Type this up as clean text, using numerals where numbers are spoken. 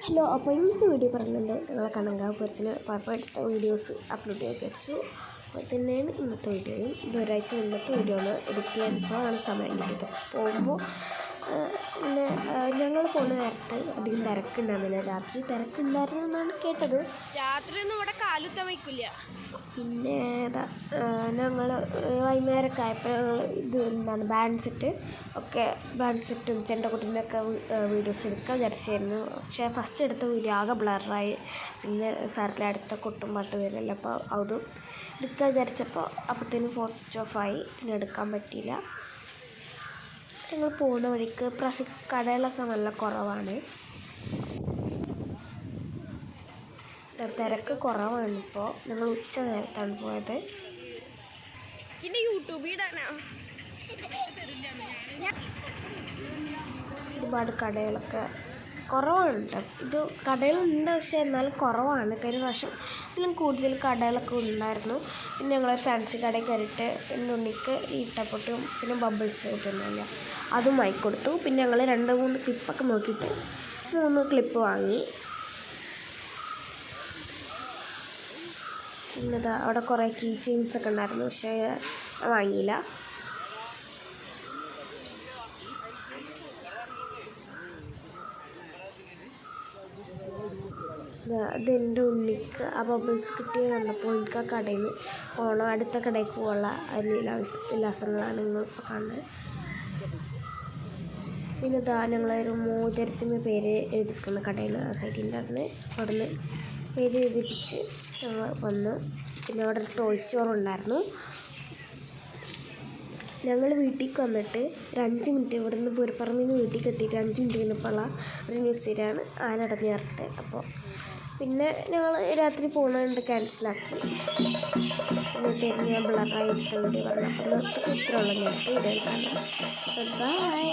Hello, അപ്പോൾ ഇന്നത്തെ video പറയുന്നുണ്ട് ഞങ്ങളെ കണങ്കാപുരത്തിൽ പപ്പ എടുത്ത വീഡിയോസ് അപ്ലോഡ് ചെയ്ത് വെച്ചു. അപ്പോൾ തന്നെയാണ് ഇന്നത്തെ വീഡിയോയും. ഇതൊരാഴ്ച മുന്നത്തെ വീഡിയോ ആണ്. എഡിറ്റ് ചെയ്യാൻ സമയം കിട്ടിയത്. പോകുമ്പോൾ പിന്നെ ഞങ്ങൾ പോകുന്ന നേരത്ത് അധികം തിരക്കുണ്ടായിരുന്നില്ല. രാത്രി തിരക്കുണ്ടായിരുന്നു എന്നാണ് കേട്ടത്. രാത്രിയൊന്നും ഇവിടെ കാലുത്താൻ വയ്ക്കില്ല. പിന്നെ ഞങ്ങൾ വൈകുന്നേരമൊക്കെ ആയപ്പോൾ ഞങ്ങൾ ബാൻഡ് സെറ്റും ചെണ്ടക്കൊട്ടിൻ്റെ ഒക്കെ വീഡിയോസ് എടുക്കാൻ വിചാരിച്ചായിരുന്നു. പക്ഷേ ഫസ്റ്റ് എടുത്ത വീഡിയോ ആകെ ബ്ലറായി. പിന്നെ സാറിൻ്റെ അടുത്ത കൊട്ടും പാട്ട് വരില്ല. അപ്പോൾ അതും എടുക്കാൻ വിചാരിച്ചപ്പോൾ അപ്പോഴത്തേനും ഫോൺ സ്വിച്ച് ഓഫായി. പിന്നെ എടുക്കാൻ പറ്റിയില്ല. ഞങ്ങൾ പോകുന്ന വഴിക്ക് പ്രാവശ്യം കടകളൊക്കെ നല്ല കുറവാണ്. തിരക്ക് കുറവാണ്. ഇപ്പോൾ ഞങ്ങൾ ഉച്ച നേരത്താണ് പോയത്. ഒരുപാട് കടകളൊക്കെ കുറവാണ്. ഇത് കടകളുണ്ട്, പക്ഷേ എന്നാലും കുറവാണ്. കഴിഞ്ഞ പ്രാവശ്യം ഇതിലും കൂടുതൽ കടകളൊക്കെ ഉണ്ടായിരുന്നു. പിന്നെ ഞങ്ങൾ ഫാൻസി കടയിൽ കയറിയിട്ട് എൻ്റെ ഉണ്ണിക്ക് ഈട്ടപ്പൊട്ടും പിന്നെ ബബിൾസ് കിട്ടുന്നില്ല, അതും വാങ്ങിക്കൊടുത്തു. പിന്നെ ഞങ്ങൾ 2-3 ക്ലിപ്പൊക്കെ നോക്കിയിട്ട് 3 ക്ലിപ്പ് വാങ്ങി. പിന്നെ അവിടെ കുറേ കീ ചെയിൻസൊക്കെ ഉണ്ടായിരുന്നു, പക്ഷേ വാങ്ങിയില്ല. അതെൻ്റെ ഉണ്ണിക്ക് ആ ബബിൾസ് കിട്ടിയ കണ്ടപ്പോൾ എനിക്ക് ആ കടയിൽ നിന്ന് പോകണം. അടുത്ത കടയിൽ പോകാനുള്ള വിലാസങ്ങളാണ് നിങ്ങളിപ്പോൾ കാണുന്നത്. പിന്നെ ഞങ്ങളൊരു മോതിരത്തിൻ്റെ പേര് എഴുതിപ്പിക്കുന്ന കടയിൽ ആ സൈഡിൻ്റെ അവിടെ നിന്ന് പേര് എഴുതിപ്പിച്ച് ഞങ്ങൾ വന്നു. പിന്നെ അവിടെ ഒരു ടോയ് സ്റ്റോർ ഉണ്ടായിരുന്നു. ഞങ്ങൾ വീട്ടിലേക്ക് വന്നിട്ട് ഒരു 5 മിനിറ്റ് ഇവിടുന്ന് പൂരപ്പറമ്പിൽ നിന്ന് വീട്ടിലേക്ക് എത്തിയിട്ട് 5 മിനിറ്റ് കഴിഞ്ഞപ്പോഴുള്ള ഒരു ന്യൂസ് സീരിയാണ് ആനടഞ്ഞിട്ട്. അപ്പോൾ പിന്നെ ഞങ്ങൾ രാത്രി പോകുന്നതുകൊണ്ട് ക്യാൻസലാക്കി. പിന്നെ ഞാൻ ബ്ലറായി എടുത്ത വീഡിയോ പറഞ്ഞു. അപ്പോൾ ഇത്രയുള്ള നേരത്തെ വീഡിയോ കാണാം. ബൈ.